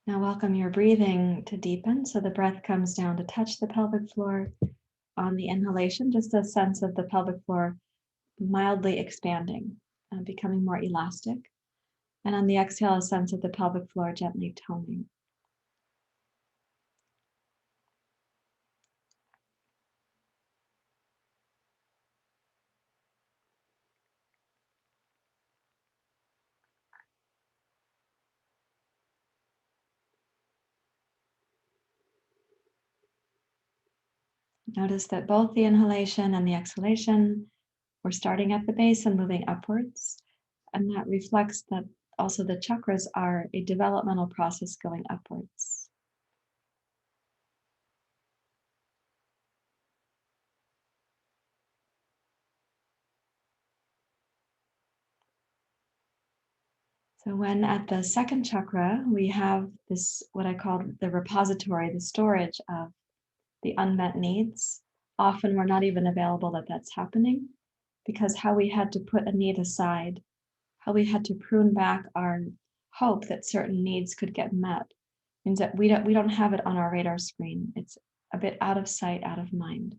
Now welcome your breathing to deepen. So the breath comes down to touch the pelvic floor. On the inhalation, just a sense of the pelvic floor mildly expanding, becoming more elastic. And on the exhale, a sense of the pelvic floor gently toning. Notice that both the inhalation and the exhalation, we're starting at the base and moving upwards. And that reflects that also the chakras are a developmental process going upwards. So when at the second chakra, we have this, what I call the repository, the storage of the unmet needs. Often we're not even available that that's happening, because how we had to put a need aside, how we had to prune back our hope that certain needs could get met, means that we don't have it on our radar screen. It's a bit out of sight, out of mind.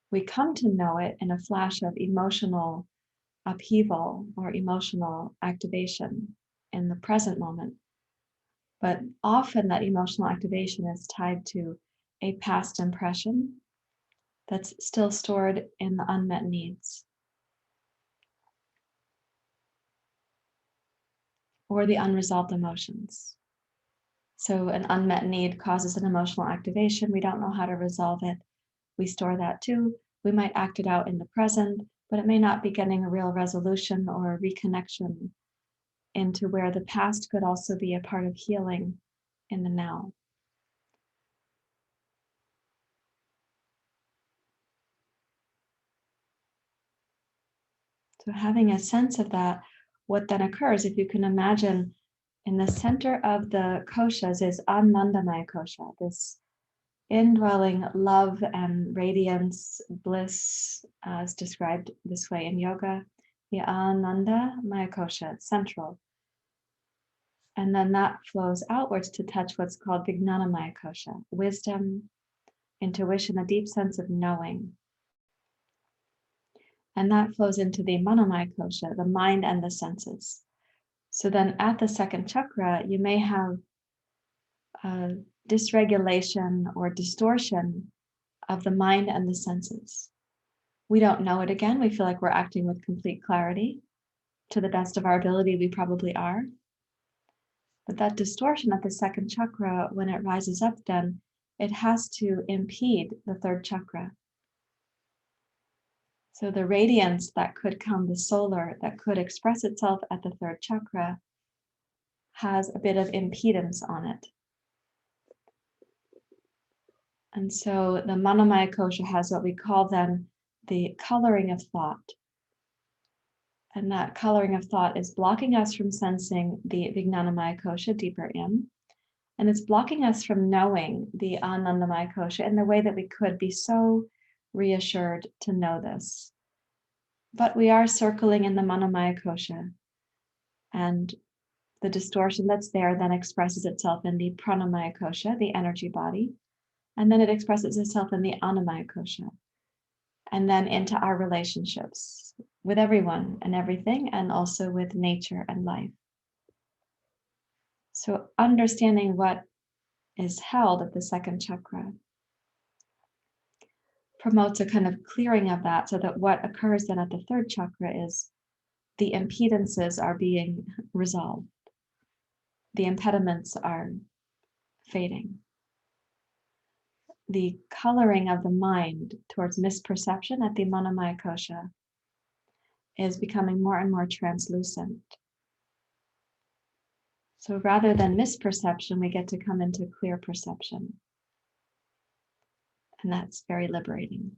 We come to know it in a flash of emotional upheaval or emotional activation in the present moment. But often that emotional activation is tied to a past impression that's still stored in the unmet needs or the unresolved emotions. So an unmet need causes an emotional activation. We don't know how to resolve it. We store that too. We might act it out in the present, but it may not be getting a real resolution or a reconnection into where the past could also be a part of healing in the now. So having a sense of that, what then occurs, if you can imagine, in the center of the koshas is Anandamaya kosha, this indwelling love and radiance, bliss, as described this way in yoga, the Anandamaya kosha, it's central. And then that flows outwards to touch what's called Vijnanamaya kosha, wisdom, intuition, a deep sense of knowing. And that flows into the Manomaya kosha, the mind and the senses. So then at the second chakra, you may have dysregulation or distortion of the mind and the senses. We don't know it again. We feel like we're acting with complete clarity. To the best of our ability, we probably are. But that distortion at the second chakra, when it rises up, then it has to impede the third chakra. So the radiance that could come, the solar, that could express itself at the third chakra, has a bit of impedance on it. And so the Manomaya kosha has what we call then the coloring of thought. And that coloring of thought is blocking us from sensing the Vijnanamaya kosha deeper in. And it's blocking us from knowing the Anandamaya kosha in the way that we could be so reassured to know this. But we are circling in the Manomaya kosha. And the distortion that's there then expresses itself in the pranamaya kosha, the energy body. And then it expresses itself in the annamaya kosha. And then into our relationships with everyone and everything, and also with nature and life. So understanding what is held at the second chakra promotes a kind of clearing of that, so that what occurs then at the third chakra is the impedances are being resolved. The impediments are fading. The coloring of the mind towards misperception at the Manomaya kosha is becoming more and more translucent. So rather than misperception, we get to come into clear perception. And that's very liberating.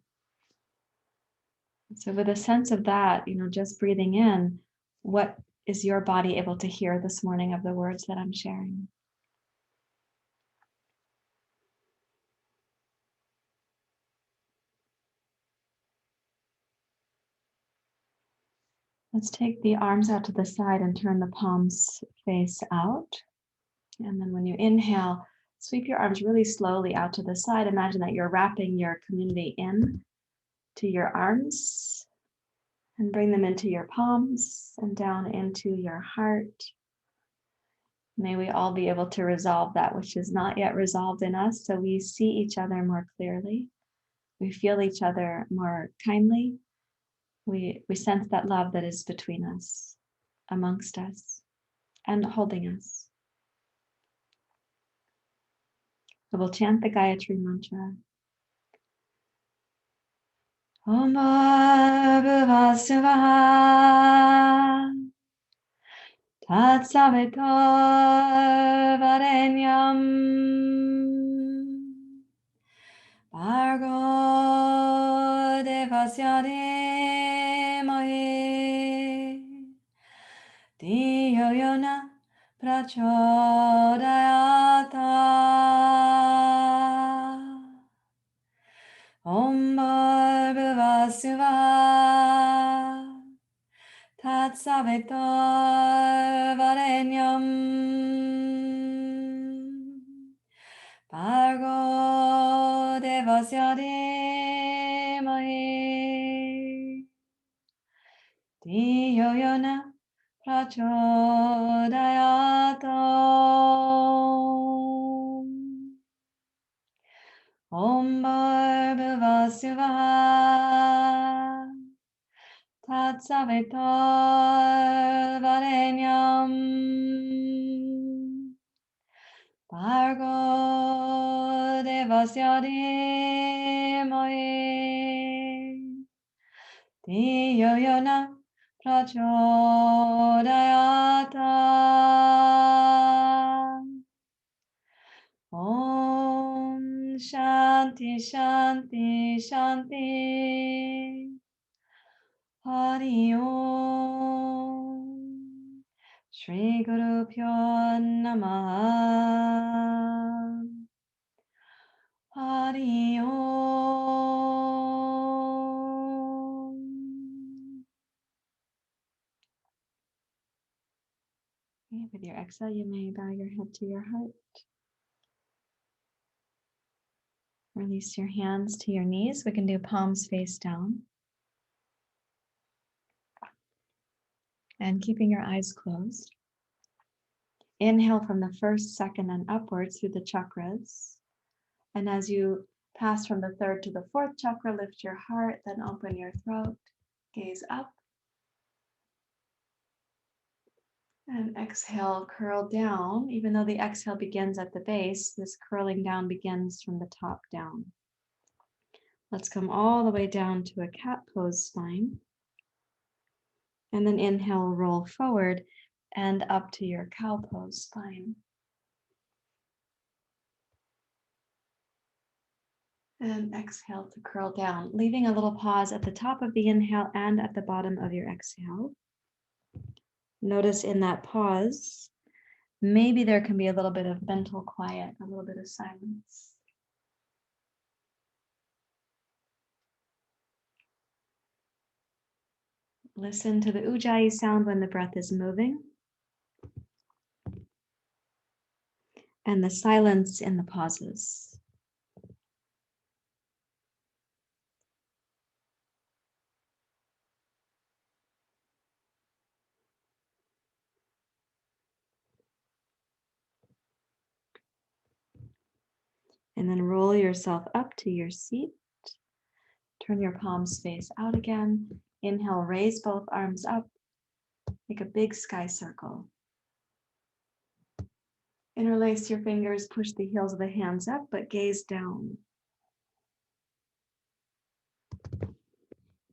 So with a sense of that, just breathing in, what is your body able to hear this morning of the words that I'm sharing? Let's take the arms out to the side and turn the palms face out. And then when you inhale, sweep your arms really slowly out to the side. Imagine that you're wrapping your community in to your arms and bring them into your palms and down into your heart. May we all be able to resolve that which is not yet resolved in us, so we see each other more clearly. We feel each other more kindly. We sense that love that is between us, amongst us, and holding us. So we'll chant the Gayatri mantra. Om Bhurva Suvah Tat Savitar Varenyam Bhargo Devasya Dhimahi Dhiyo Yona Prachodayata Om Bhurva Suvah Tat Savitar Varenyam Bhargo Devasya Dhimahi Dhiyo Yona Prachodayata Om Bhurva Suvah Tat Savitar Varenyam Bhargo Devasya Dhimahi Dhiyo Yona Prachodayata Om Shanti Shanti Shanti Hari Om Shri Guru Pyo Namaha Hari Om. Okay, with your exhale, you may bow your head to your heart. Release your hands to your knees. We can do palms face down. And keeping your eyes closed. Inhale from the first, second, and upwards through the chakras. And as you pass from the third to the fourth chakra, lift your heart, then open your throat, gaze up. And exhale, curl down. Even though the exhale begins at the base, this curling down begins from the top down. Let's come all the way down to a cat pose spine. And then inhale, roll forward and up to your cow pose spine. And exhale to curl down, leaving a little pause at the top of the inhale and at the bottom of your exhale. Notice in that pause, maybe there can be a little bit of mental quiet, a little bit of silence. Listen to the ujjayi sound when the breath is moving, and the silence in the pauses. And then roll yourself up to your seat. Turn your palms face out again. Inhale, raise both arms up. Make a big sky circle. Interlace your fingers, push the heels of the hands up, but gaze down.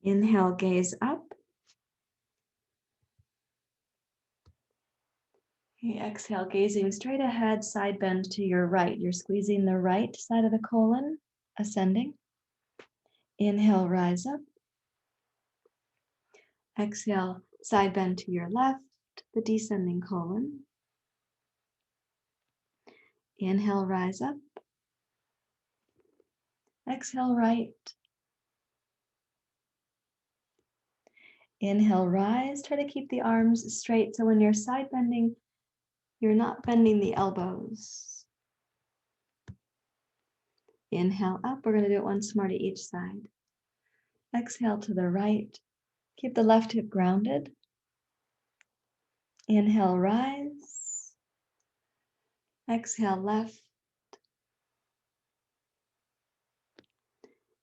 Inhale, gaze up. Okay, exhale, gazing straight ahead, side bend to your right. You're squeezing the right side of the colon, ascending. Inhale, rise up. Exhale, side bend to your left, the descending colon. Inhale, rise up. Exhale, right. Inhale, rise. Try to keep the arms straight. So when you're side bending, You're not bending the elbows. Inhale up. We're going to do it once more to each side. Exhale to the right. Keep the left hip grounded. Inhale, rise. Exhale, left.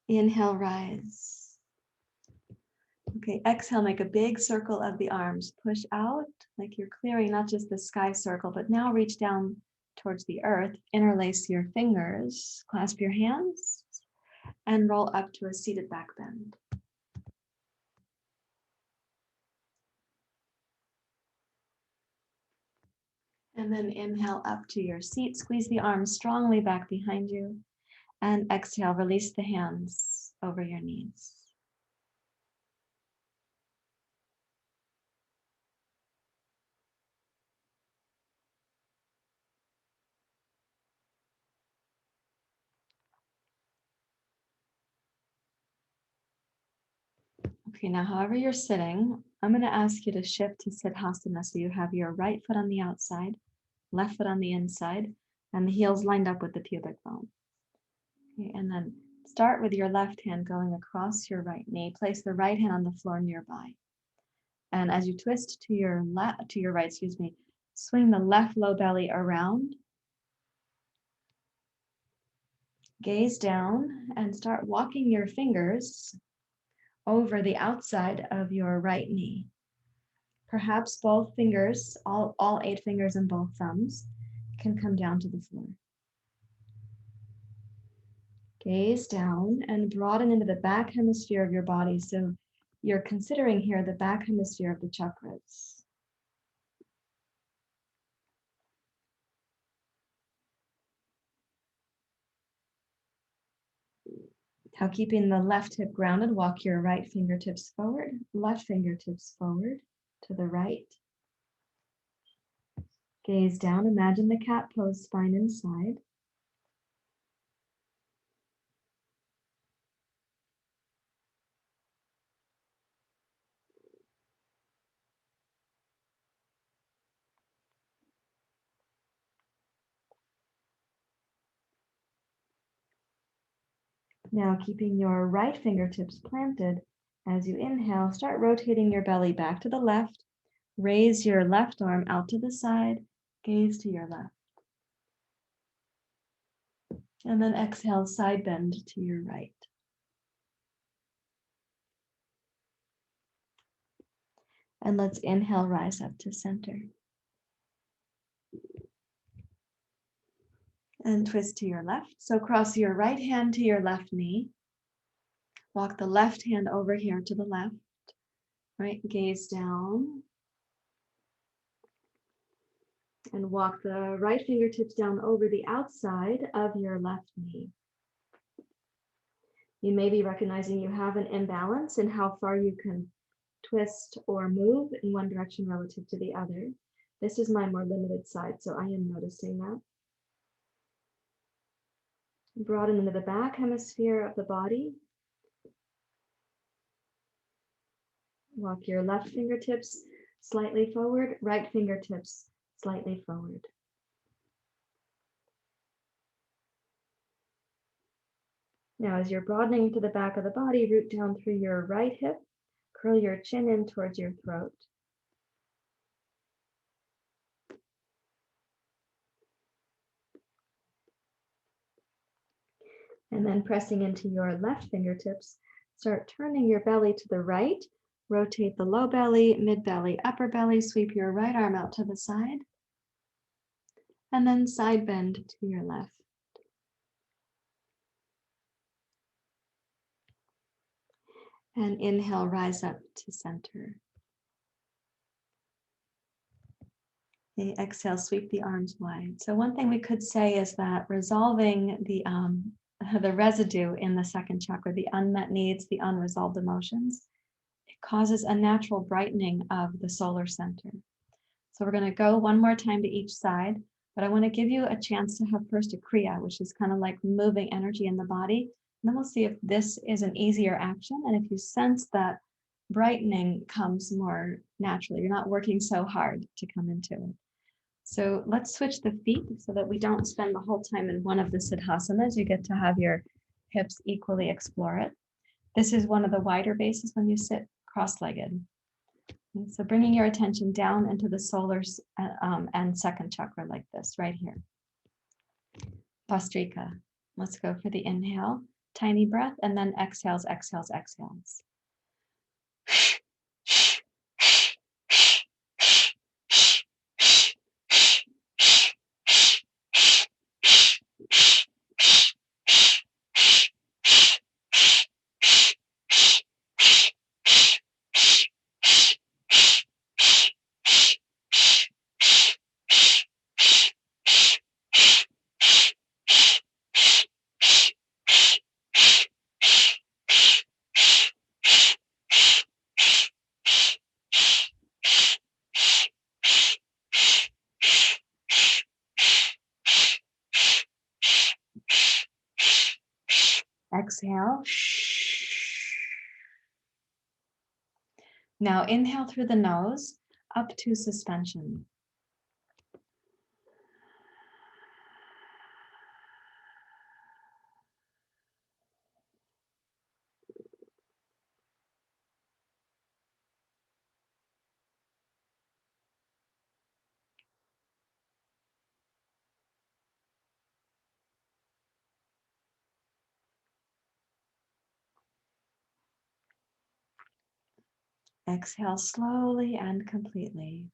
Inhale, rise. Okay, exhale, make a big circle of the arms. Push out like you're clearing not just the sky circle, but now reach down towards the earth. Interlace your fingers, clasp your hands, and roll up to a seated back bend. And then inhale up to your seat. Squeeze the arms strongly back behind you. And exhale, release the hands over your knees. Okay, now however you're sitting, I'm going to ask you to shift to sit hasana. So you have your right foot on the outside, left foot on the inside, and the heels lined up with the pubic bone. Okay, and then start with your left hand going across your right knee. Place the right hand on the floor nearby. And as you twist to your right, swing the left low belly around. Gaze down and start walking your fingers over the outside of your right knee. Perhaps both fingers, all 8 fingers and both thumbs, can come down to the floor. Gaze down and broaden into the back hemisphere of your body. So you're considering here the back hemisphere of the chakras. Now keeping the left hip grounded, walk your right fingertips forward, left fingertips forward to the right. Gaze down, imagine the cat pose, spine inside. Now keeping your right fingertips planted, as you inhale, start rotating your belly back to the left. Raise your left arm out to the side, gaze to your left. And then exhale, side bend to your right. And let's inhale, rise up to center. And twist to your left. So cross your right hand to your left knee. Walk the left hand over here to the left. Right, gaze down. And walk the right fingertips down over the outside of your left knee. You may be recognizing you have an imbalance in how far you can twist or move in one direction relative to the other. This is my more limited side, so I am noticing that. Broaden into the back hemisphere of the body. Walk your left fingertips slightly forward, right fingertips slightly forward. Now, as you're broadening to the back of the body, root down through your right hip, curl your chin in towards your throat. And then pressing into your left fingertips, start turning your belly to the right. Rotate the low belly, mid belly, upper belly. Sweep your right arm out to the side. And then side bend to your left. And inhale, rise up to center. Okay, exhale, sweep the arms wide. So one thing we could say is that resolving the residue in the second chakra, the unmet needs, the unresolved emotions, it causes a natural brightening of the solar center. So we're going to go one more time to each side, but I want to give you a chance to have first a kriya, which is kind of like moving energy in the body. And then we'll see if this is an easier action. And if you sense that brightening comes more naturally, you're not working so hard to come into it. So let's switch the feet so that we don't spend the whole time in one of the siddhasanas. You get to have your hips equally explore it. This is one of the wider bases when you sit cross-legged. And so bringing your attention down into the solar and second chakra like this, right here. Bhastrika. Let's go for the inhale, tiny breath, and then exhales, exhales, exhales. Exhale. Now inhale through the nose up to suspension. Exhale slowly and completely.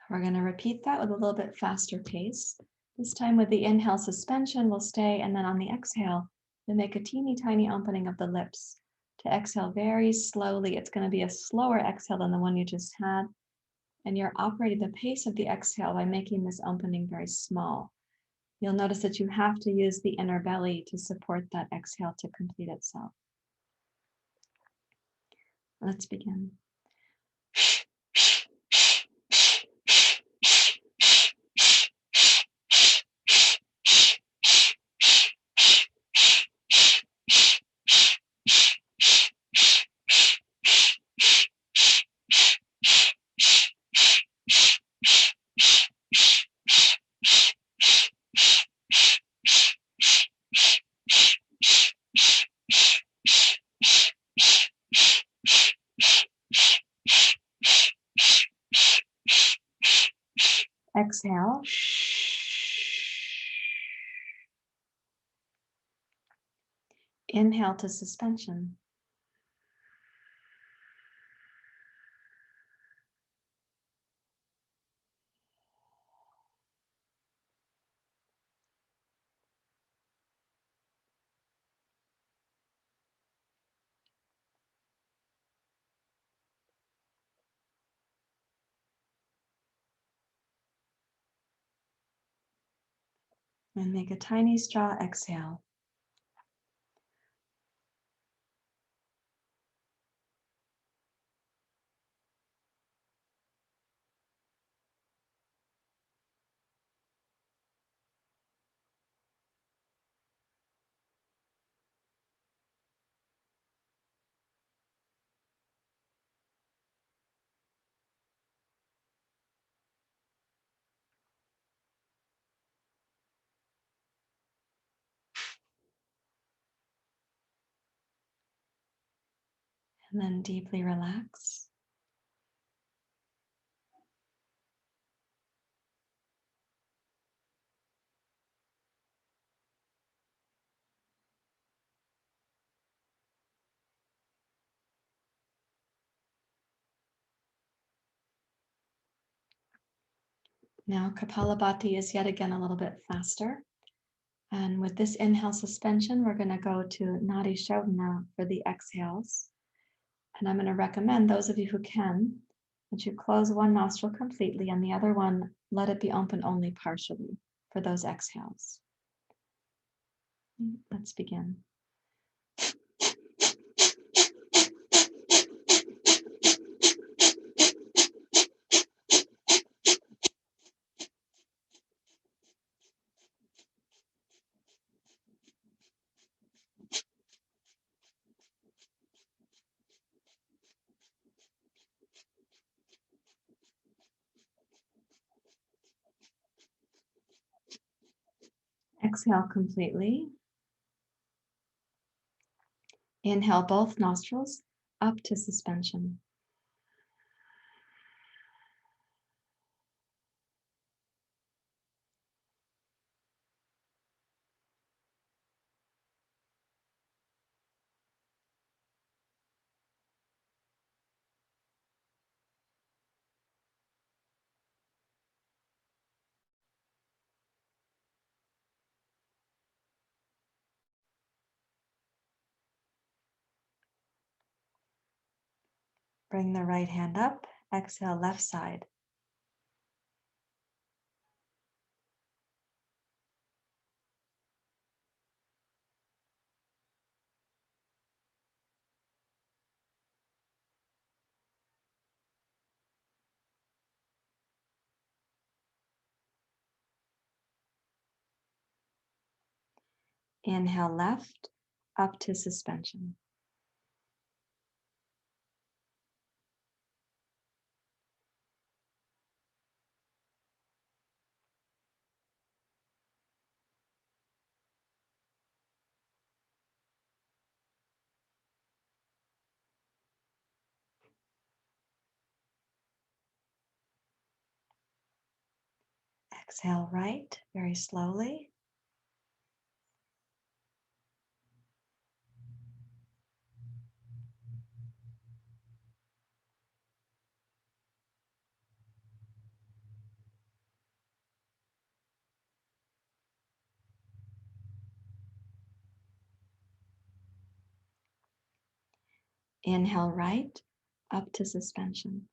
We're going to repeat that with a little bit faster pace. This time with the inhale suspension, we'll stay, and then on the exhale, we'll make a teeny tiny opening of the lips to exhale very slowly. It's going to be a slower exhale than the one you just had, and you're operating the pace of the exhale by making this opening very small. You'll notice that you have to use the inner belly to support that exhale to complete itself. Let's begin. Exhale. Inhale to suspension. And make a tiny straw exhale. And then deeply relax. Now kappalabhati is yet again a little bit faster. And with this inhale suspension, we're going to go to nadi shodhana for the exhales. And I'm going to recommend those of you who can, that you close one nostril completely and the other one, let it be open only partially for those exhales. Let's begin. exhale completely. Inhale both nostrils up to suspension. Bring the right hand up. Exhale, left side. Inhale left, up to suspension. Exhale right, very slowly. Inhale right, up to suspension.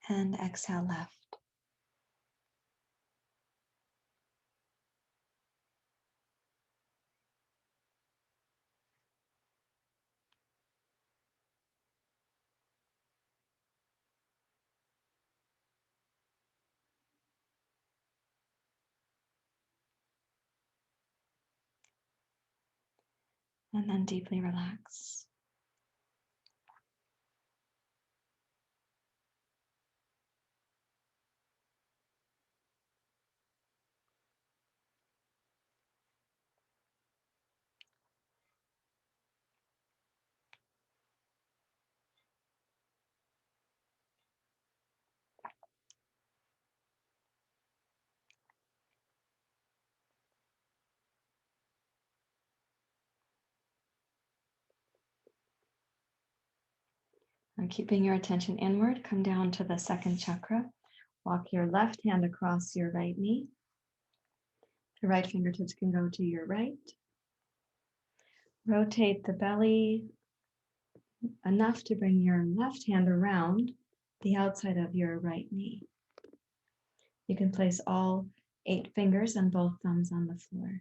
And exhale left. And then deeply relax. And keeping your attention inward, come down to the second chakra. Walk your left hand across your right knee. The right fingertips can go to your right. Rotate the belly enough to bring your left hand around the outside of your right knee. You can place all 8 fingers and both thumbs on the floor.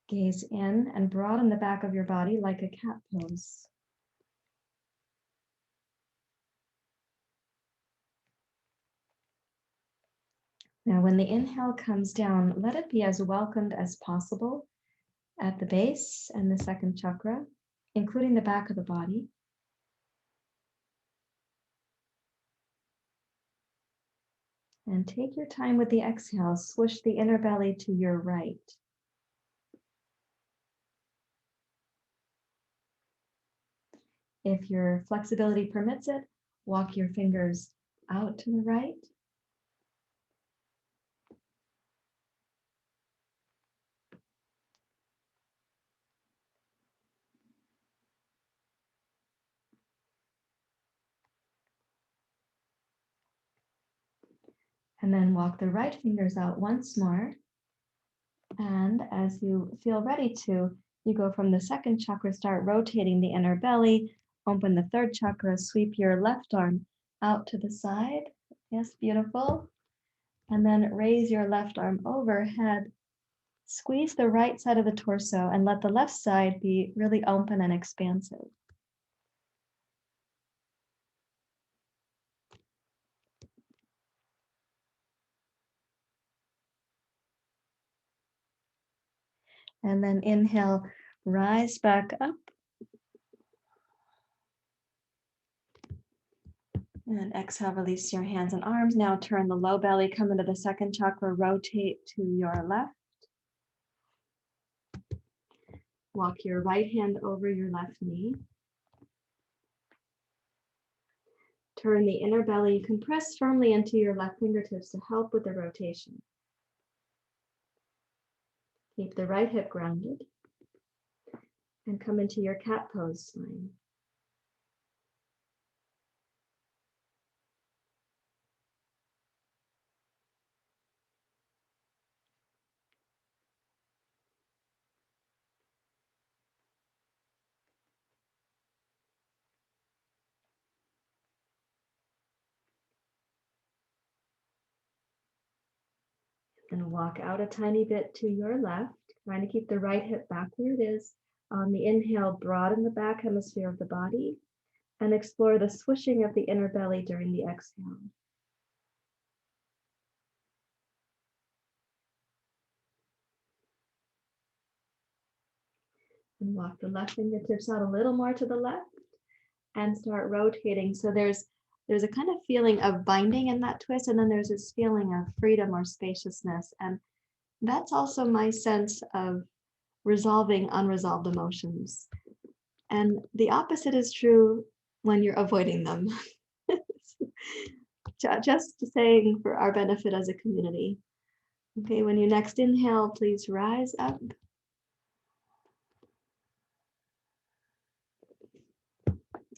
Gaze in and broaden the back of your body like a cat pose. Now, when the inhale comes down, let it be as welcomed as possible at the base and the second chakra, including the back of the body. And take your time with the exhale. Swish the inner belly to your right. If your flexibility permits it, walk your fingers out to the right. And then walk the right fingers out once more. And as you feel ready to, you go from the second chakra, start rotating the inner belly, open the third chakra, sweep your left arm out to the side. Yes, beautiful. And then raise your left arm overhead Squeeze the right side of the torso and let the left side be really open and expansive. And then inhale, rise back up. And exhale, release your hands and arms. Now turn the low belly, come into the second chakra, rotate to your left. Walk your right hand over your left knee. Turn the inner belly. You can press firmly into your left fingertips to help with the rotation. Keep the right hip grounded. And come into your cat pose spine. And walk out a tiny bit to your left, trying to keep the right hip back where it is. On the inhale, broaden the back hemisphere of the body and explore the swishing of the inner belly during the exhale. And walk the left fingertips out a little more to the left and start rotating. So there's a kind of feeling of binding in that twist, and then there's this feeling of freedom or spaciousness. And that's also my sense of resolving unresolved emotions. And the opposite is true when you're avoiding them. Just saying for our benefit as a community. Okay, when you next inhale, please rise up.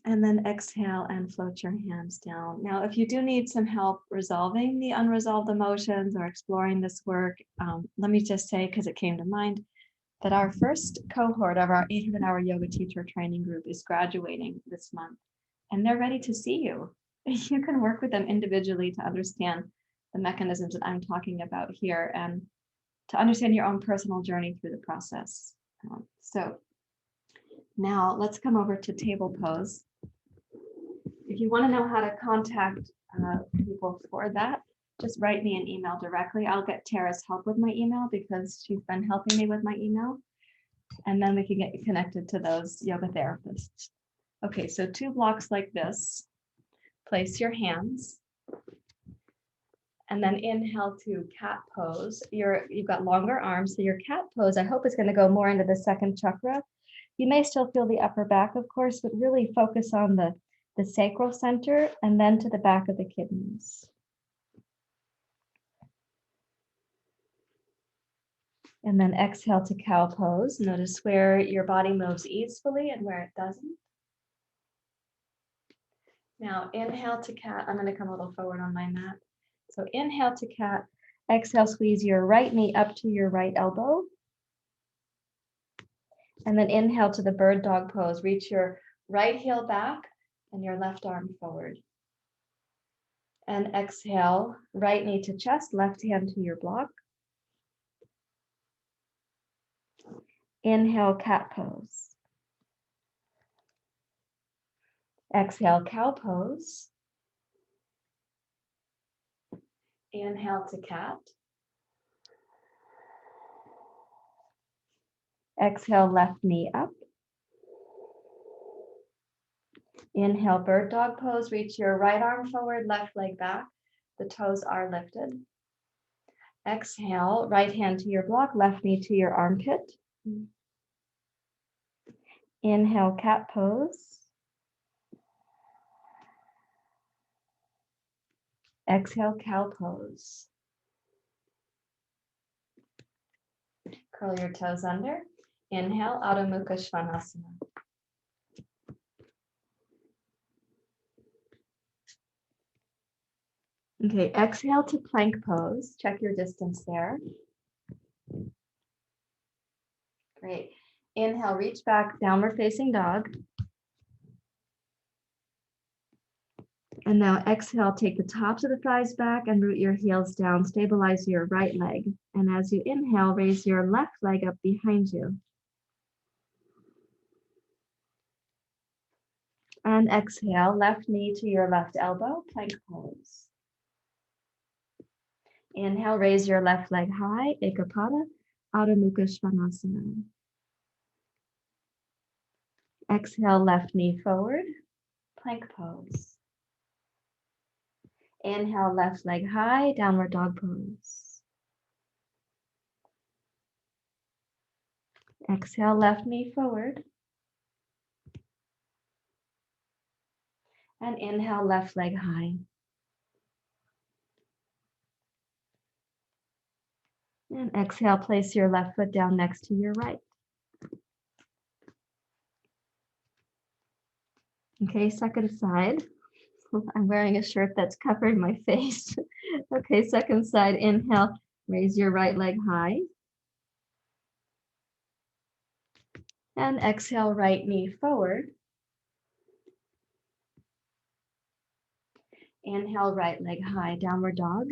And then exhale and float your hands down. Now, if you do need some help resolving the unresolved emotions or exploring this work, let me just say, because it came to mind, that our first cohort of our 800-hour yoga teacher training group is graduating this month, and they're ready to see you. You can work with them individually to understand the mechanisms that I'm talking about here and to understand your own personal journey through the process. So now let's come over to table pose. If you want to know how to contact people for that, just write me an email directly. I'll get Tara's help with my email because she's been helping me with my email. And then we can get you connected to those yoga therapists. Okay, so 2 blocks like this. Place your hands. And then inhale to cat pose. You've got longer arms, so your cat pose, I hope, is going to go more into the second chakra. You may still feel the upper back, of course, but really focus on the sacral center and then to the back of the kidneys. And then exhale to cow pose. Notice where your body moves easily and where it doesn't. Now inhale to cat. I'm going to come a little forward on my mat. So inhale to cat. Exhale, squeeze your right knee up to your right elbow. And then inhale to the bird dog pose. Reach your right heel back and your left arm forward. And exhale, right knee to chest, left hand to your block. Inhale, cat pose. Exhale, cow pose. Inhale to cat. Exhale, left knee up. Inhale, bird dog pose. Reach your right arm forward, left leg back. The toes are lifted. Exhale, right hand to your block, left knee to your armpit. Inhale, cat pose. Exhale, cow pose. Curl your toes under. Inhale, Adho Mukha Svanasana. Okay, exhale to plank pose. Check your distance there. Great. Inhale, reach back, downward facing dog. And now exhale, take the tops of the thighs back and root your heels down. Stabilize your right leg. And as you inhale, raise your left leg up behind you. And exhale, left knee to your left elbow, plank pose. Inhale, raise your left leg high, ekapada, Adho Mukha Svanasana. Exhale, left knee forward, plank pose. Inhale, left leg high, downward dog pose. Exhale, left knee forward. And inhale, left leg high. And exhale, place your left foot down next to your right. Okay, second side. I'm wearing a shirt that's covering my face. Okay, second side, inhale, raise your right leg high. And exhale, right knee forward. Inhale, right leg high, downward dog.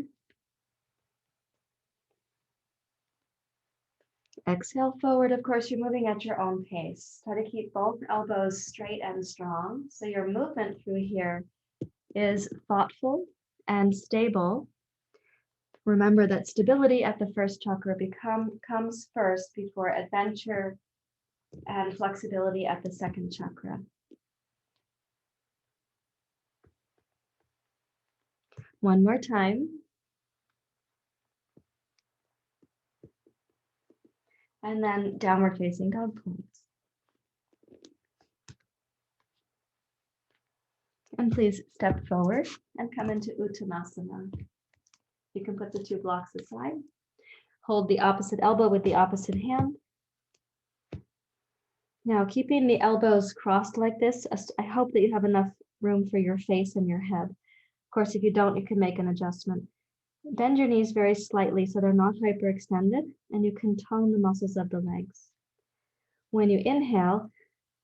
Exhale forward. Of course, you're moving at your own pace. Try to keep both elbows straight and strong. So your movement through here is thoughtful and stable. Remember that stability at the first chakra comes first before adventure and flexibility at the second chakra. One more time. And then downward facing dog pose. And please step forward and come into Uttanasana. You can put the two blocks aside. Hold the opposite elbow with the opposite hand. Now, keeping the elbows crossed like this, I hope that you have enough room for your face and your head. Of course, if you don't, you can make an adjustment. Bend your knees very slightly so they're not hyperextended, and you can tone the muscles of the legs. When you inhale,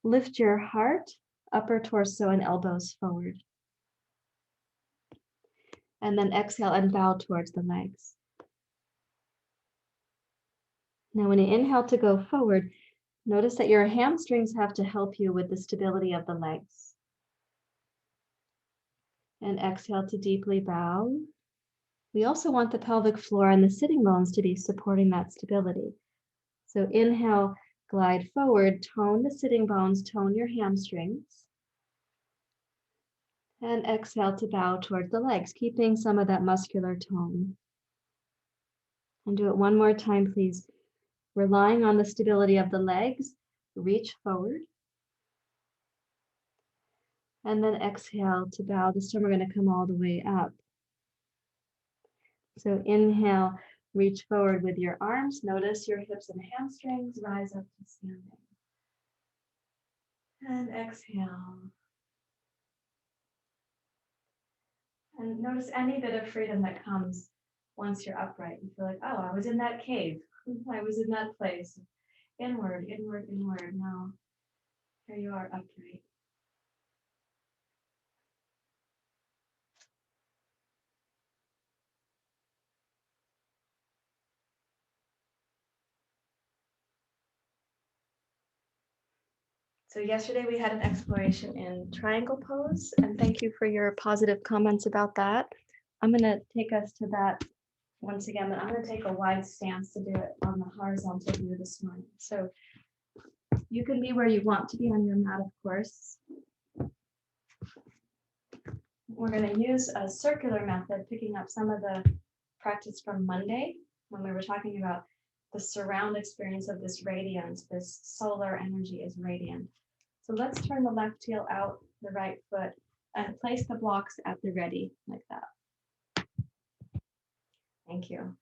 lift your heart, upper torso, and elbows forward. And then exhale and bow towards the legs. Now, when you inhale to go forward, notice that your hamstrings have to help you with the stability of the legs. And exhale to deeply bow. We also want the pelvic floor and the sitting bones to be supporting that stability. So inhale, glide forward, tone the sitting bones, tone your hamstrings. And exhale to bow towards the legs, keeping some of that muscular tone. And do it one more time, please. Relying on the stability of the legs, reach forward. And then exhale to bow. This time we're going to come all the way up. So inhale, reach forward with your arms. Notice your hips and hamstrings rise up to standing. And exhale. And notice any bit of freedom that comes once you're upright. You feel like, oh, I was in that cave. I was in that place. Inward, inward, inward. Now, here you are upright. So yesterday we had an exploration in triangle pose, and thank you for your positive comments about that. I'm going to take us to that once again, but I'm going to take a wide stance to do it on the horizontal view this morning. So you can be where you want to be on your mat, of course. We're going to use a circular method, picking up some of the practice from Monday when we were talking about the surround experience of this radiance. This solar energy is radiant. So let's turn the left heel out, the right foot, and place the blocks at the ready like that. Thank you.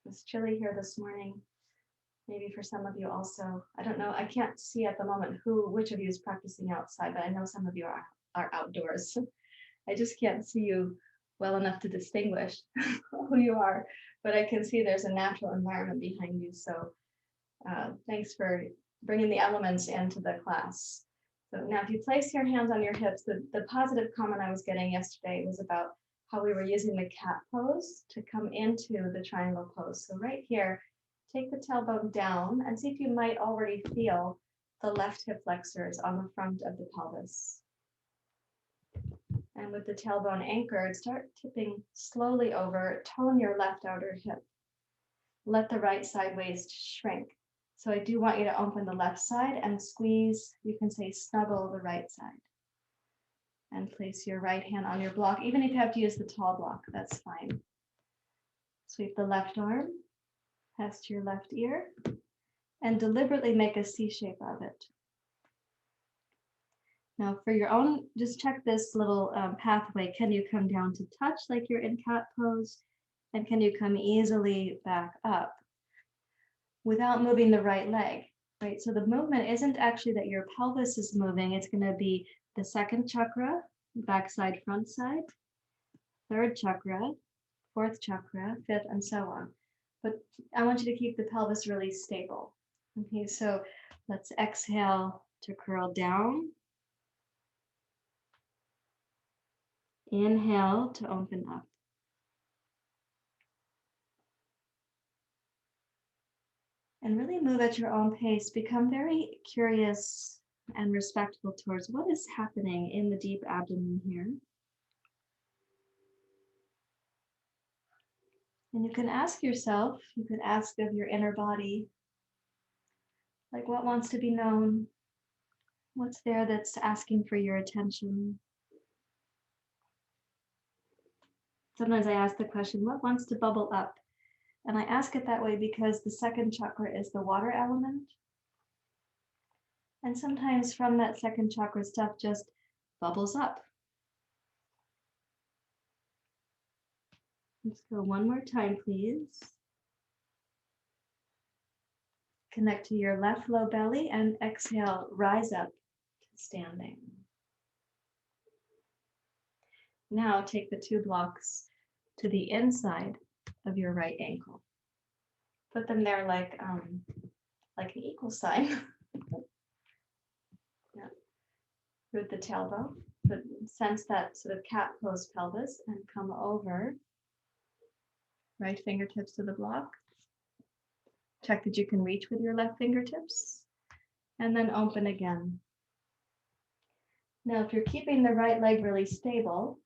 It's chilly here this morning. Maybe for some of you also. I don't know. I can't see at the moment which of you is practicing outside, but I know some of you are outdoors. I just can't see you well enough to distinguish who you are, but I can see there's a natural environment behind you. So thanks for bringing the elements into the class. So now if you place your hands on your hips, the positive comment I was getting yesterday was about how we were using the cat pose to come into the triangle pose. So right here, take the tailbone down and see if you might already feel the left hip flexors on the front of the pelvis. And with the tailbone anchored, start tipping slowly over, tone your left outer hip. Let the right side waist shrink. So I do want you to open the left side and squeeze, you can say snuggle the right side. And place your right hand on your block. Even if you have to use the tall block, that's fine. Sweep the left arm past your left ear and deliberately make a C shape of it. Now for your own, just check this little pathway. Can you come down to touch like you're in cat pose? And can you come easily back up without moving the right leg, right? So the movement isn't actually that your pelvis is moving. It's going to be the second chakra, back side, front side, third chakra, fourth chakra, fifth, and so on. But I want you to keep the pelvis really stable. Okay, so let's exhale to curl down. Inhale to open up. And really move at your own pace. Become very curious and respectful towards what is happening in the deep abdomen here. And you can ask yourself, you can ask of your inner body, like what wants to be known? What's there that's asking for your attention? Sometimes I ask the question, what wants to bubble up? And I ask it that way because the second chakra is the water element. And sometimes from that second chakra, stuff just bubbles up. Let's go one more time, please. Connect to your left low belly and exhale, rise up to standing. Now take the two blocks to the inside of your right ankle. Put them there like an equal sign. Yeah. Root the tailbone, but sense that sort of cat pose pelvis and come over. Right fingertips to the block. Check that you can reach with your left fingertips. And then open again. Now, if you're keeping the right leg really stable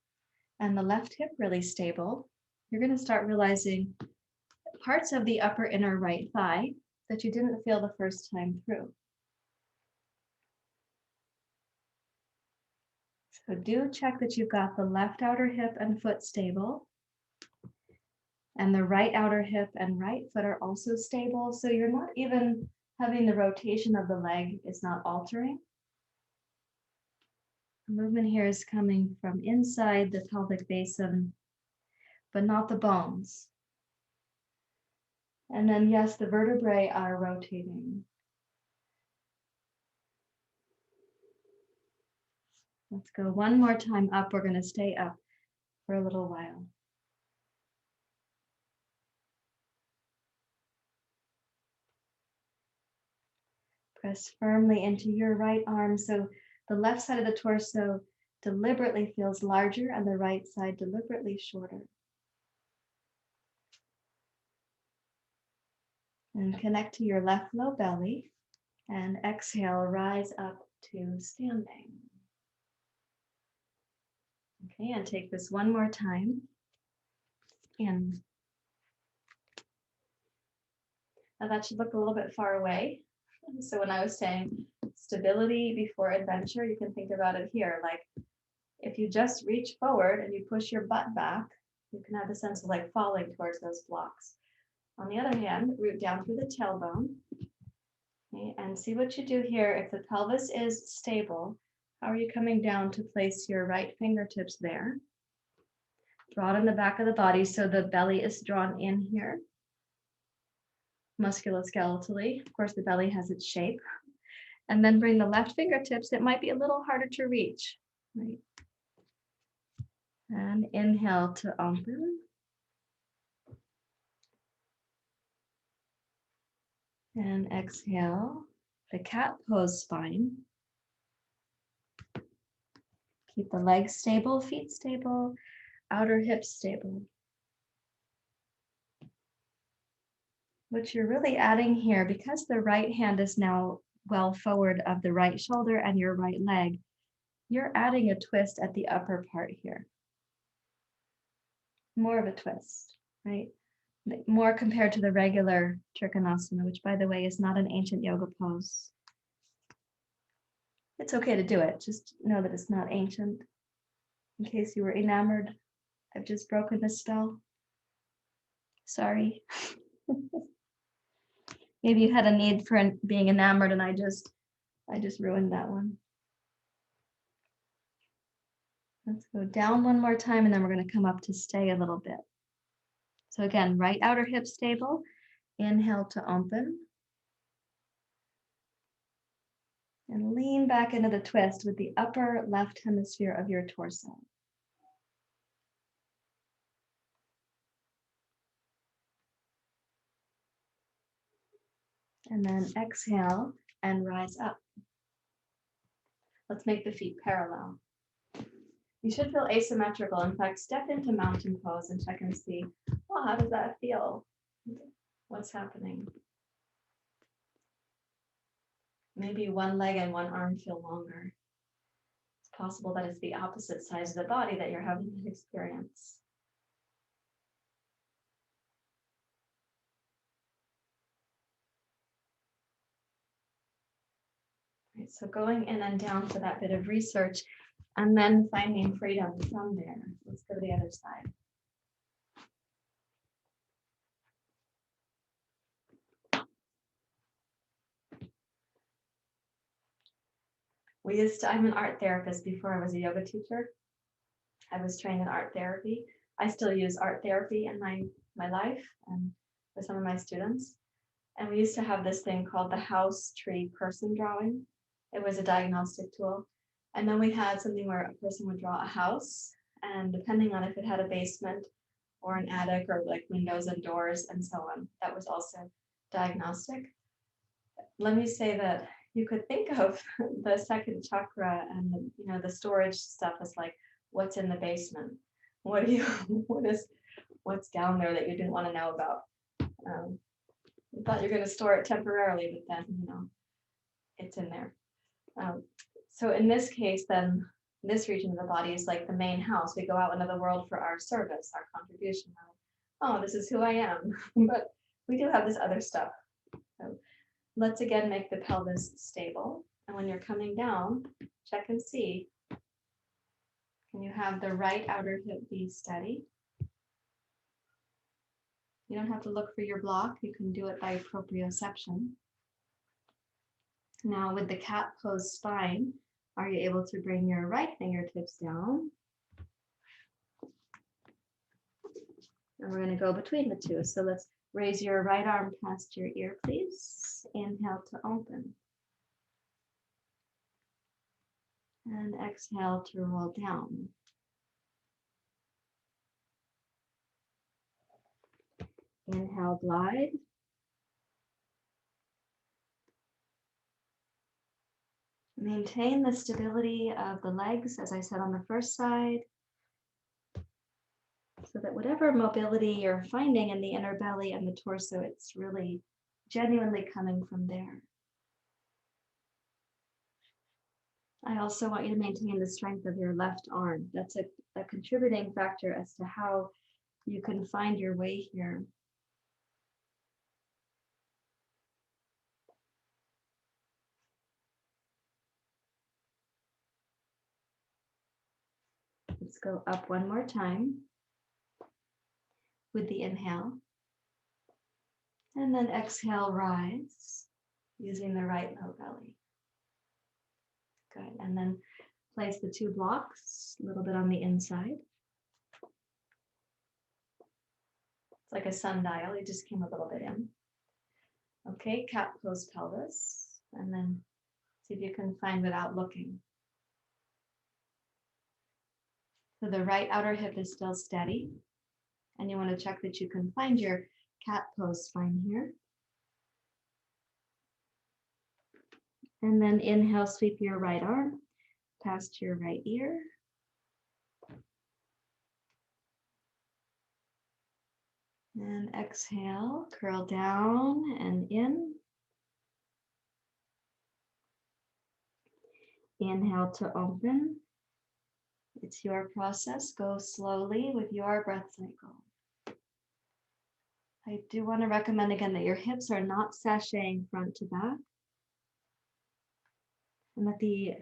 and the left hip really stable, you're going to start realizing parts of the upper inner right thigh that you didn't feel the first time through. So do check that you've got the left outer hip and foot stable, and the right outer hip and right foot are also stable. So you're not even having the rotation of the leg is not altering. The movement here is coming from inside the pelvic basin, but not the bones. And then, yes, the vertebrae are rotating. Let's go one more time up. We're going to stay up for a little while. Press firmly into your right arm so the left side of the torso deliberately feels larger and the right side deliberately shorter. And connect to your left low belly and exhale, rise up to standing. Okay, and take this one more time. And now that should look a little bit far away. So when I was saying stability before adventure, you can think about it here. Like if you just reach forward and you push your butt back, you can have the sense of like falling towards those blocks. On the other hand, root down through the tailbone. Okay, and see what you do here. If the pelvis is stable, how are you coming down to place your right fingertips there? Broaden the back of the body so the belly is drawn in here. Musculoskeletally, of course, the belly has its shape. And then bring the left fingertips. It might be a little harder to reach, right? And inhale to open. And exhale, the cat pose spine. Keep the legs stable, feet stable, outer hips stable. What you're really adding here, because the right hand is now well forward of the right shoulder and your right leg, you're adding a twist at the upper part here. More of a twist, right? More compared to the regular trikonasana, which by the way is not an ancient yoga pose. It's okay to do it, just know that it's not ancient. In case you were enamored, I've just broken the spell. Sorry. Maybe you had a need for being enamored and I just ruined that one. Let's go down one more time and then we're going to come up to stay a little bit. So again, right outer hip stable. Inhale to open. And lean back into the twist with the upper left hemisphere of your torso. And then exhale and rise up. Let's make the feet parallel. You should feel asymmetrical. In fact, step into mountain pose and check and see, well, how does that feel? What's happening? Maybe one leg and one arm feel longer. It's possible that it's the opposite sides of the body that you're having an experience. Right, so going in and down for that bit of research and then finding freedom from there. Let's go to the other side. I'm an art therapist before I was a yoga teacher. I was trained in art therapy. I still use art therapy in my life and with some of my students. And we used to have this thing called the house, tree, person drawing. It was a diagnostic tool. And then we had something where a person would draw a house, and depending on if it had a basement or an attic or like windows and doors and so on, that was also diagnostic. Let me say that you could think of the second chakra and the storage stuff as like, what's in the basement? What's down there that you didn't want to know about? You thought you're going to store it temporarily, but then it's in there. So in this case, then this region of the body is like the main house. We go out into the world for our service, our contribution. Oh, this is who I am. But we do have this other stuff. So let's again make the pelvis stable. And when you're coming down, check and see. Can you have the right outer hip be steady? You don't have to look for your block. You can do it by proprioception. Now with the cat pose spine, are you able to bring your right fingertips down? And we're going to go between the two. So let's raise your right arm past your ear, please. Inhale to open. And exhale to roll down. Inhale, glide. Maintain the stability of the legs, as I said on the first side, so that whatever mobility you're finding in the inner belly and the torso, it's really genuinely coming from there. I also want you to maintain the strength of your left arm. That's a contributing factor as to how you can find your way here. Let's go up one more time with the inhale. And then exhale, rise, using the right low belly. Good, and then place the two blocks a little bit on the inside. It's like a sundial, you just came a little bit in. Okay, cat pose pelvis, and then see if you can find without looking. So the right outer hip is still steady, and you want to check that you can find your cat pose spine here. And then inhale, sweep your right arm past your right ear, And exhale, curl down and in. Inhale to open. It's your process. Go slowly with your breath cycle. I do want to recommend again that your hips are not sashaying front to back, and that the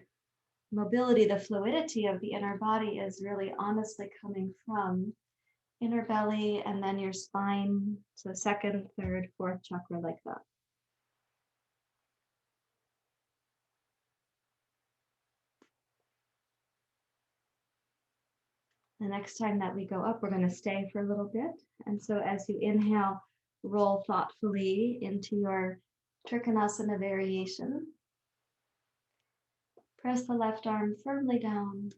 mobility, the fluidity of the inner body is really honestly coming from inner belly and then your spine, so second, third, fourth chakra, like that. The next time that we go up, we're going to stay for a little bit. And so as you inhale, roll thoughtfully into your trikonasana variation. Press the left arm firmly down.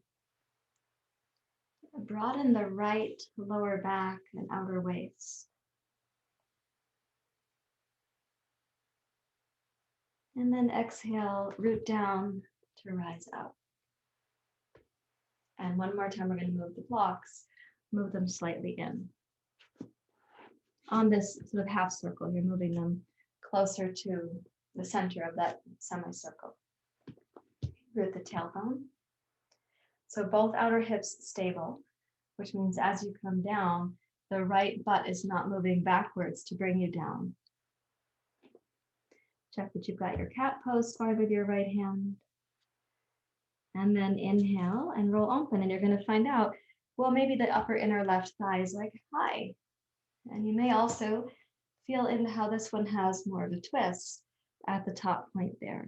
Broaden the right lower back and outer waist. And then exhale, root down to rise up. And one more time, we're going to move the blocks, move them slightly in. On this sort of half circle, you're moving them closer to the center of that semicircle. Root the tailbone. So both outer hips stable, which means as you come down, the right butt is not moving backwards to bring you down. Check that you've got your cat pose forward with your right hand. And then inhale and roll open, and you're going to find out, well, maybe the upper inner left thigh is like high. And you may also feel into how this one has more of a twist at the top point there.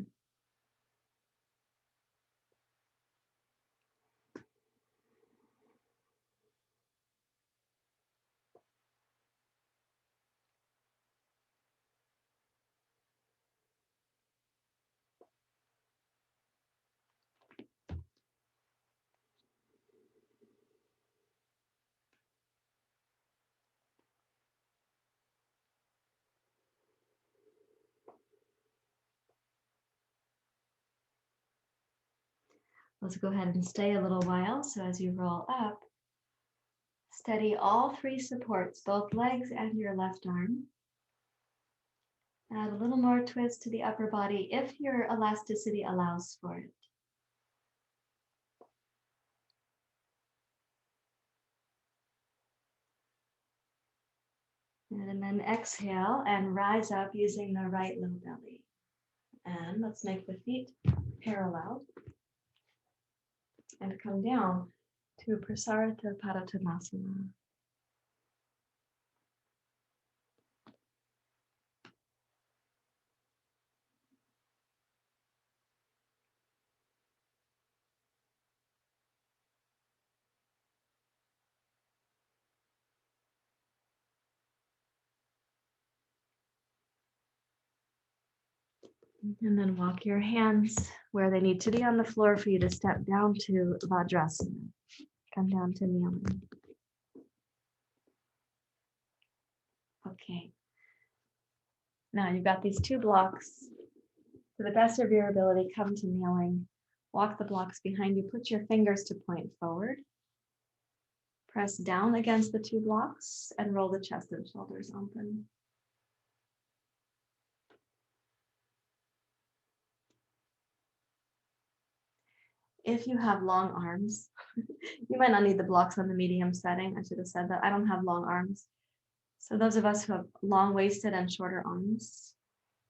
Let's go ahead and stay a little while. So as you roll up, steady all three supports, both legs and your left arm. Add a little more twist to the upper body if your elasticity allows for it. And then exhale and rise up using the right low belly. And let's make the feet parallel. And come down to Prasarita Padottanasana. And then walk your hands where they need to be on the floor for you to step down to Vajrasana. Come down to kneeling. Okay. Now you've got these two blocks. To the best of your ability, come to kneeling. Walk the blocks behind you. Put your fingers to point forward. Press down against the two blocks and roll the chest and shoulders open. If you have long arms, you might not need the blocks on the medium setting. I should have said that. I don't have long arms. So those of us who have long-waisted and shorter arms,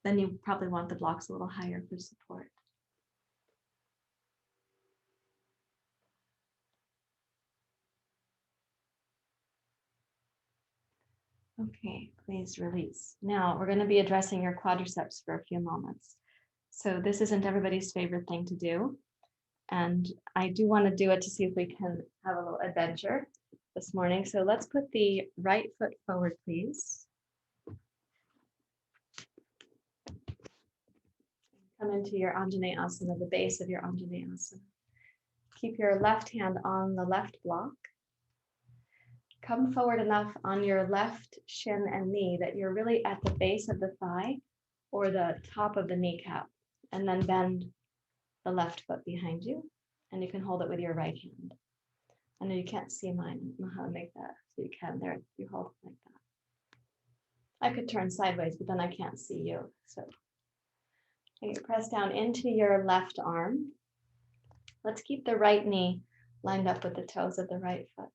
then you probably want the blocks a little higher for support. Okay, please release. Now we're going to be addressing your quadriceps for a few moments. So this isn't everybody's favorite thing to do. And I do want to do it to see if we can have a little adventure this morning. So let's put the right foot forward, please. Come into your Anjaneyasana, the base of your Anjaneyasana. Keep your left hand on the left block. Come forward enough on your left shin and knee that you're really at the base of the thigh or the top of the kneecap, and then bend the left foot behind you, and you can hold it with your right hand. I know you can't see mine. I don't know how to make that, so you can there. You hold it like that. I could turn sideways, but then I can't see you. So you press down into your left arm. Let's keep the right knee lined up with the toes of the right foot.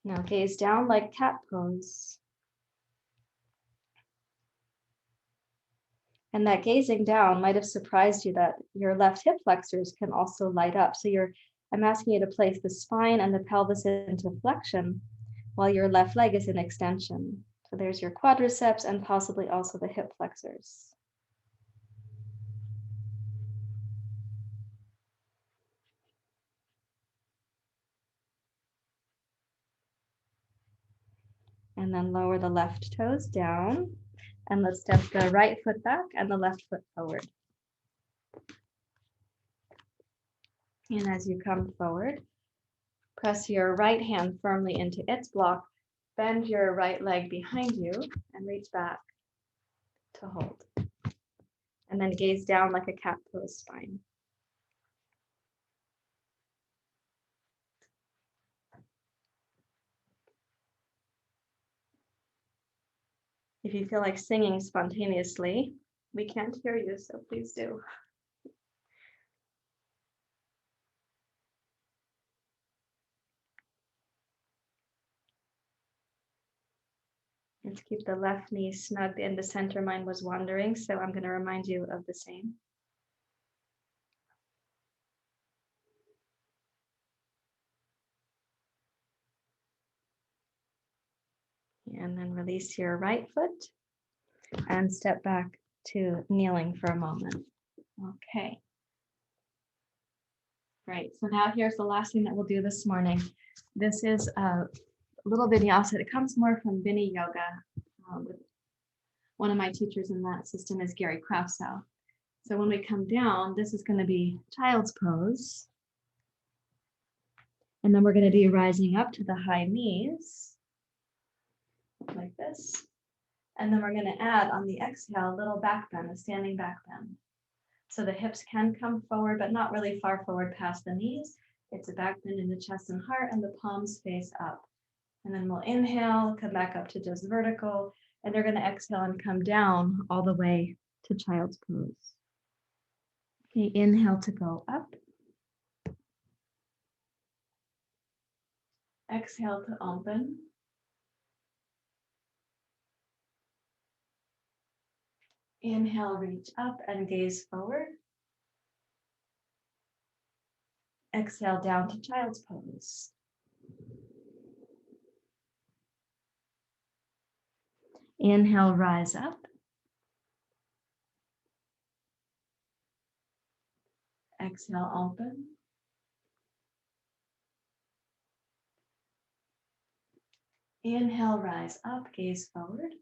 Now gaze down like cat pose. And that gazing down might have surprised you that your left hip flexors can also light up. So I'm asking you to place the spine and the pelvis into flexion while your left leg is in extension. So there's your quadriceps and possibly also the hip flexors. And then lower the left toes down. And let's step the right foot back and the left foot forward. And as you come forward, press your right hand firmly into its block, bend your right leg behind you and reach back to hold. And then gaze down like a cat pose spine. If you feel like singing spontaneously, we can't hear you, so please do. Let's keep the left knee snugged in the center. Mine was wandering, so I'm going to remind you of the same. And then release your right foot and step back to kneeling for a moment. Okay. Great. So now here's the last thing that we'll do this morning. This is a little vinyasa. It comes more from Vini Yoga. One of my teachers in that system is Gary Krafsow. So when we come down, this is going to be child's pose. And then we're going to be rising up to the high knees, like this. And then we're going to add on the exhale, a little back bend, a standing back bend. So the hips can come forward, but not really far forward past the knees. It's a back bend in the chest and heart, and the palms face up. And then we'll inhale, come back up to just vertical, and they're going to exhale and come down all the way to child's pose. Okay, inhale to go up. Exhale to open. Inhale, reach up and gaze forward. Exhale down to child's pose. Inhale, rise up. Exhale, open. Inhale, rise up, gaze forward.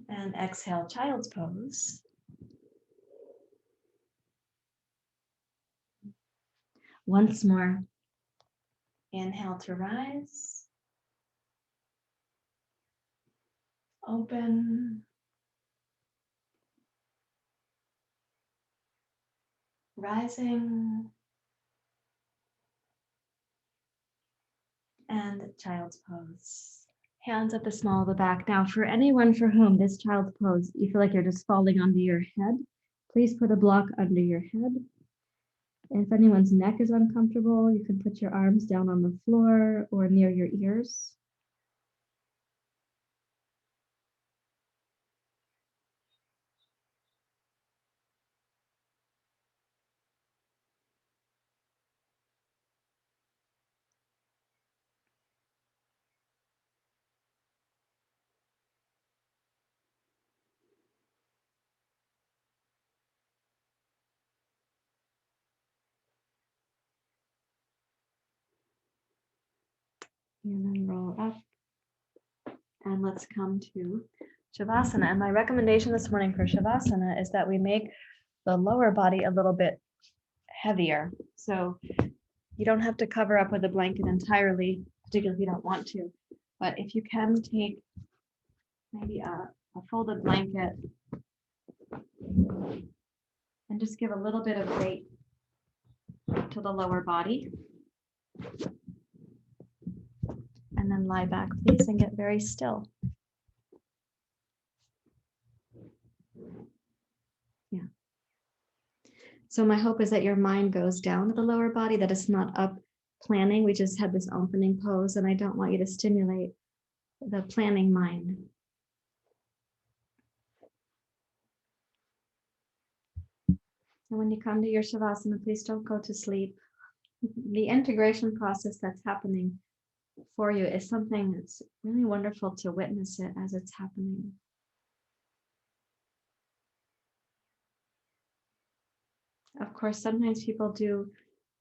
And exhale, child's pose. Once more. Inhale to rise. Open. Rising. And child's pose. Hands at the small of the back. Now, for anyone for whom this child's pose, you feel like you're just falling onto your head, please put a block under your head. And if anyone's neck is uncomfortable, you can put your arms down on the floor or near your ears. And then roll up. And let's come to Shavasana. And my recommendation this morning for Shavasana is that we make the lower body a little bit heavier. So you don't have to cover up with a blanket entirely, particularly if you don't want to. But if you can take maybe a folded blanket and just give a little bit of weight to the lower body. And then lie back, please, and get very still. Yeah. So my hope is that your mind goes down to the lower body, that it's not up planning. We just had this opening pose, and I don't want you to stimulate the planning mind. And when you come to your Shavasana, please don't go to sleep. The integration process that's happening for you is something that's really wonderful to witness it as it's happening. Of course, sometimes people do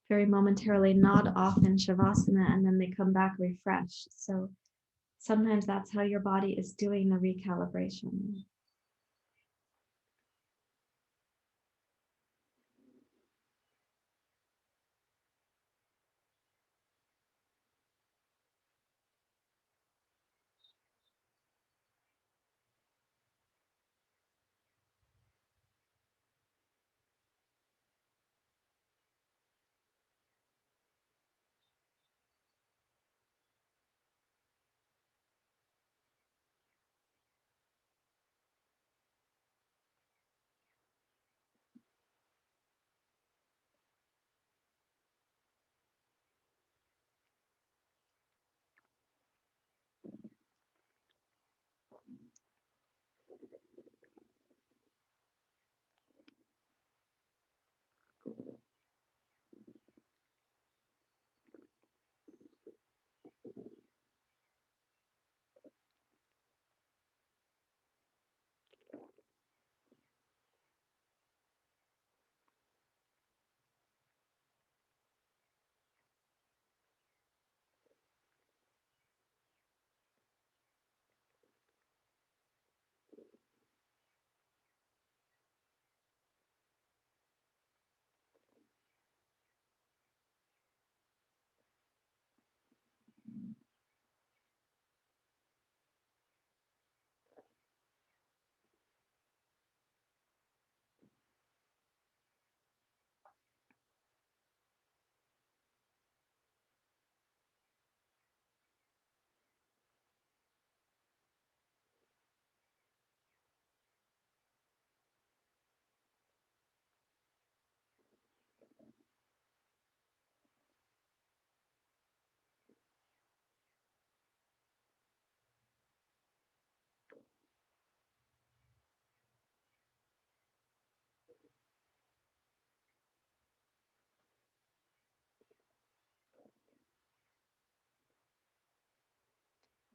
very momentarily nod off in Shavasana and then they come back refreshed. So sometimes that's how your body is doing the recalibration.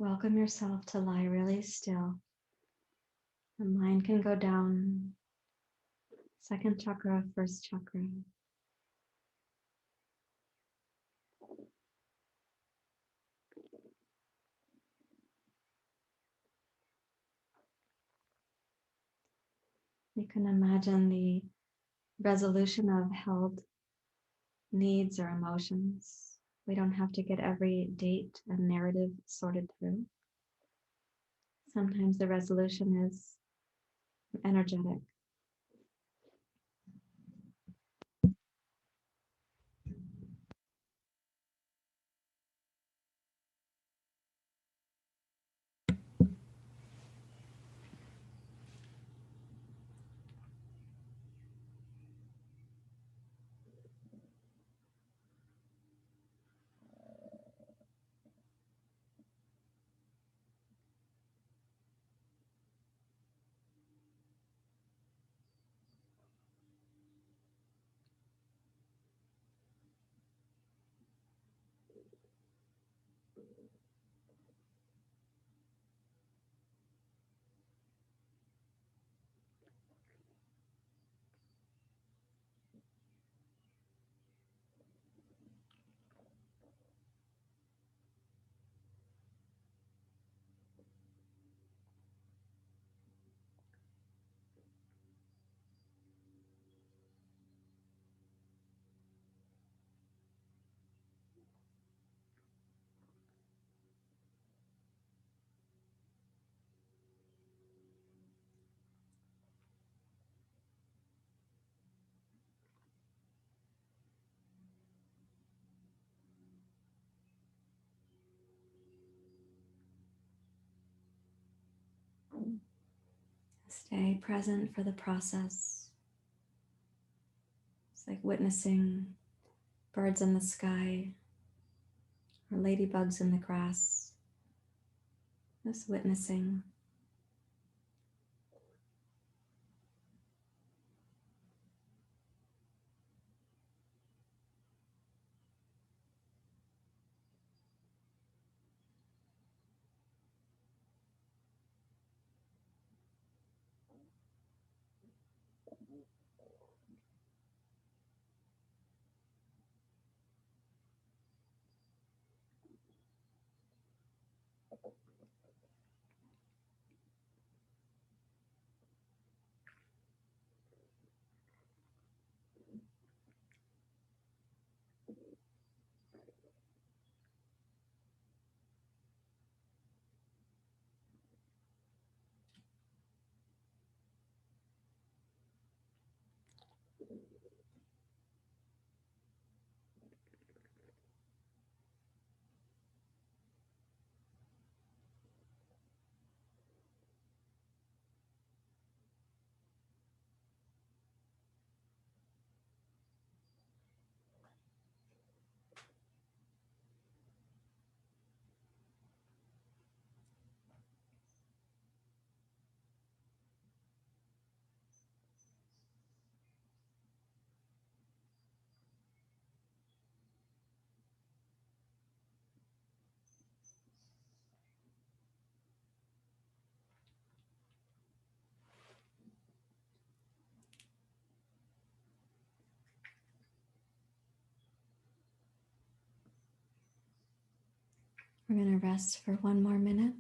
Welcome yourself to lie really still. The mind can go down. Second chakra, first chakra. You can imagine the resolution of held needs or emotions. We don't have to get every date and narrative sorted through. Sometimes the resolution is energetic. Stay present for the process. It's like witnessing birds in the sky or ladybugs in the grass. Just witnessing. We're going to rest for 1 more minute.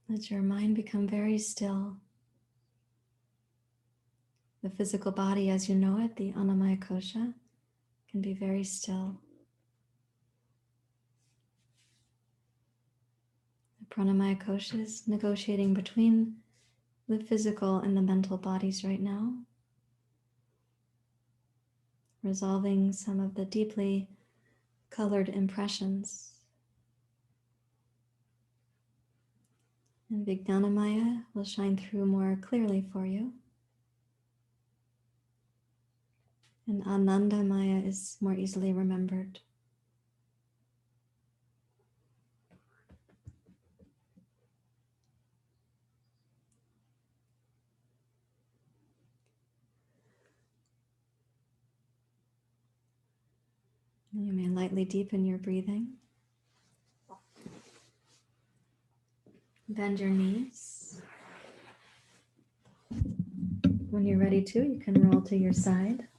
Let your mind become very still. The physical body as you know it, the annamaya kosha, can be very still. The pranamaya kosha is negotiating between the physical and the mental bodies right now, resolving some of the deeply colored impressions. And Vijnanamaya will shine through more clearly for you. And Anandamaya is more easily remembered. You may lightly deepen your breathing. Bend your knees. When you're ready to, you can roll to your side.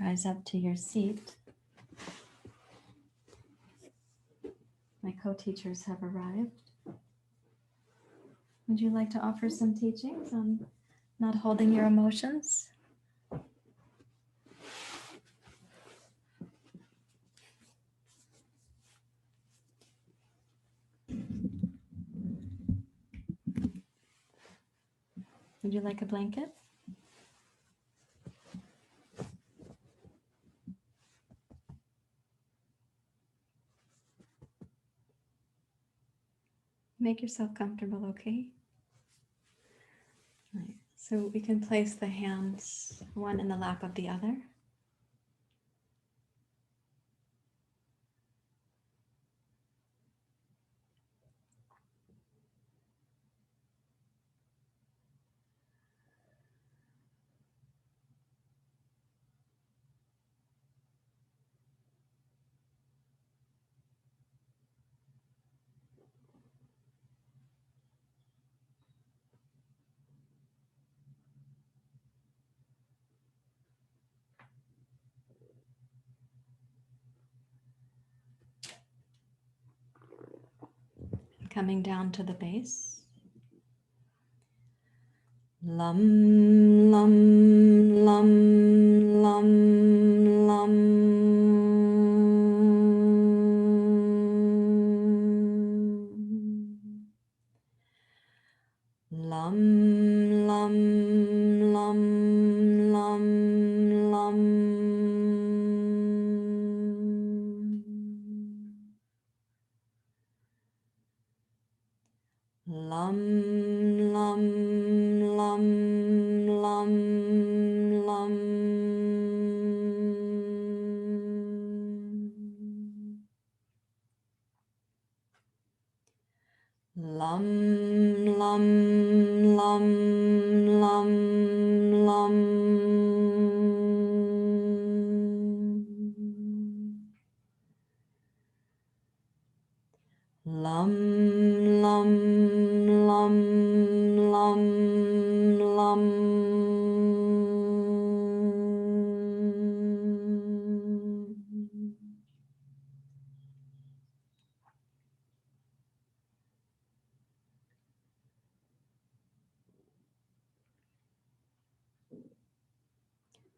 Rise up to your seat. My co-teachers have arrived. Would you like to offer some teachings on not holding your emotions? Would you like a blanket? Make yourself comfortable, okay? Right. So we can place the hands one in the lap of the other. Coming down to the base. Lam, lam, lam, lam, lam. lam, lam, lam. Lam, lam, lam, lam, lam.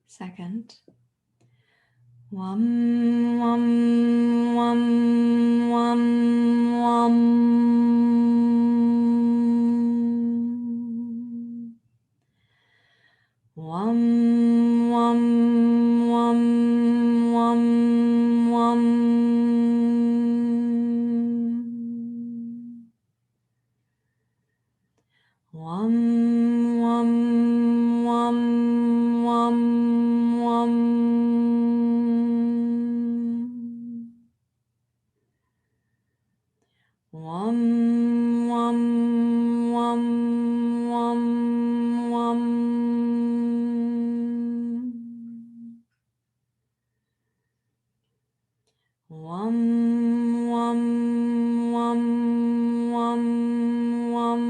Second. Wam, wam, wam, wam, wam. Wam, wam, wam, wam, wam. Wam, wam, wam, wam, wam. Wam, wam, wam, wam, wam. Wam, wam, wam, wam, wam.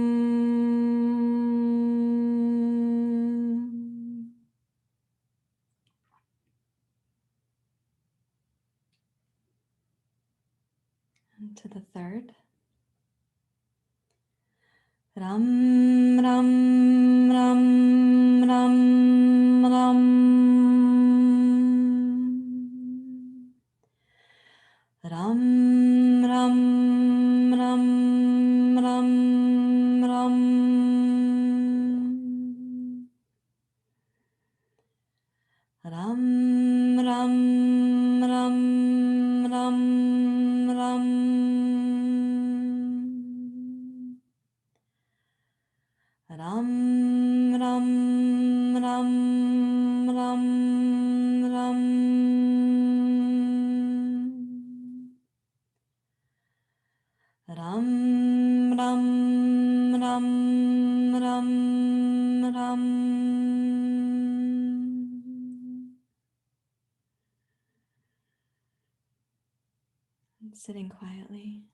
And to the third. Ram, ram, ram, ram, ram. Ram, ram, ram, ram, ram. Ram, ram, ram, ram, ram. Ram, ram, ram, ram, ram. Ram, ram, ram, ram, ram. And sitting quietly.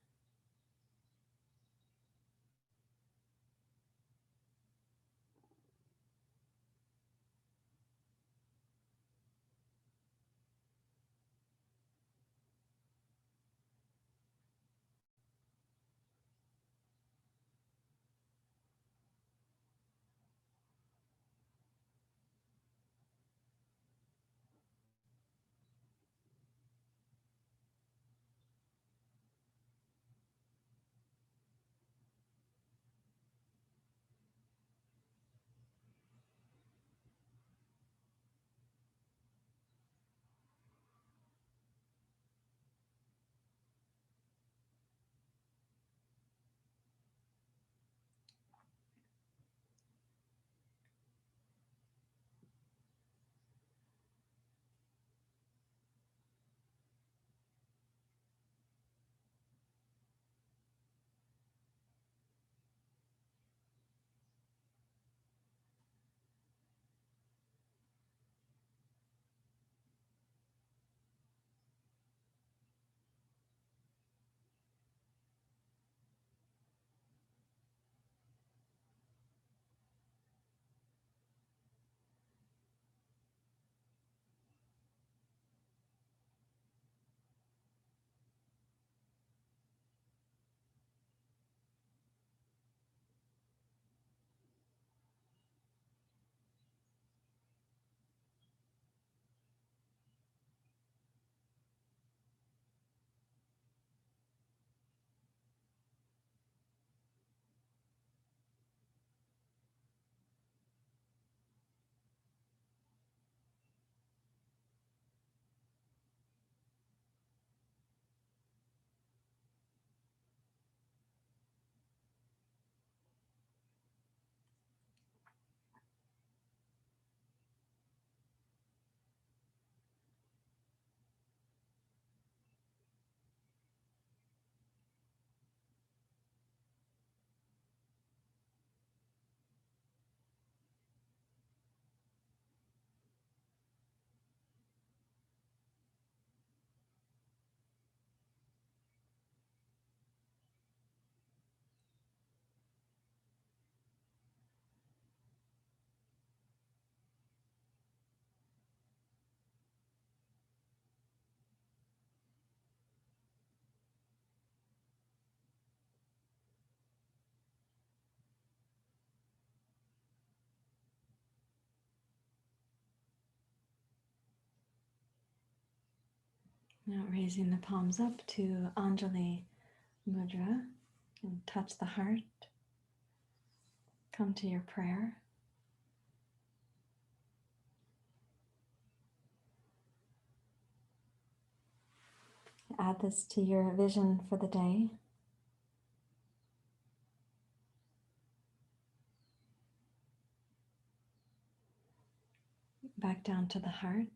Now raising the palms up to Anjali Mudra and touch the heart. Come to your prayer. Add this to your vision for the day. Back down to the heart.